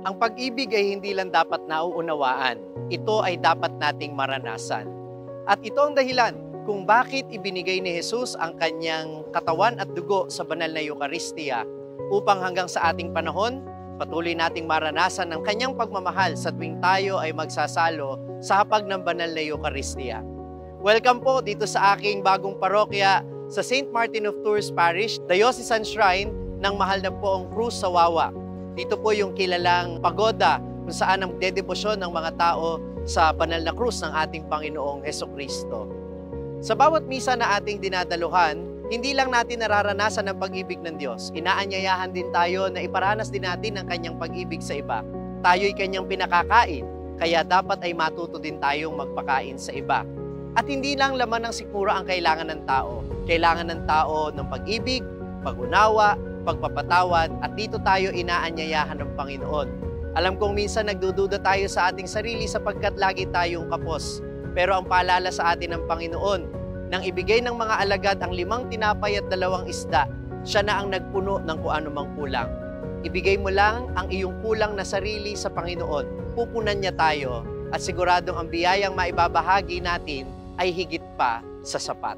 Ang pag-ibig ay hindi lang dapat nauunawaan, ito ay dapat nating maranasan. At ito ang dahilan kung bakit ibinigay ni Jesus ang kanyang katawan at dugo sa banal na Eucharistia upang hanggang sa ating panahon, patuloy nating maranasan ang kanyang pagmamahal sa tuwing tayo ay magsasalo sa hapag ng banal na Eucharistia. Welcome po dito sa aking bagong parokya sa St. Martin of Tours Parish, Diocesan Shrine ng Mahal na Poong Cruz sa Wawa. Dito po yung kilalang pagoda kung saan ang dedebosyon ng mga tao sa banal na krus ng ating Panginoong Hesukristo. Sa bawat misa na ating dinadaluhan, hindi lang natin nararanasan ang pag-ibig ng Diyos. Inaanyayahan din tayo na iparanas din natin ang kanyang pag-ibig sa iba. Tayo'y kanyang pinakakain, kaya dapat ay matuto din tayong magpakain sa iba. At hindi lang laman ng sikmura ang kailangan ng tao. Kailangan ng tao ng pag-ibig, pag-unawa, pagpapatawad, at dito tayo inaanyayahan ng Panginoon. Alam kong minsan nagdududa tayo sa ating sarili sapagkat lagi tayong kapos. Pero ang paalala sa atin ng Panginoon, nang ibigay ng mga alagad ang 5 tinapay at 2 isda, siya na ang nagpuno ng kung anumang kulang. Ibigay mo lang ang iyong kulang na sarili sa Panginoon, pupunan niya tayo, at siguradong ang biyayang maibabahagi natin ay higit pa sa sapat.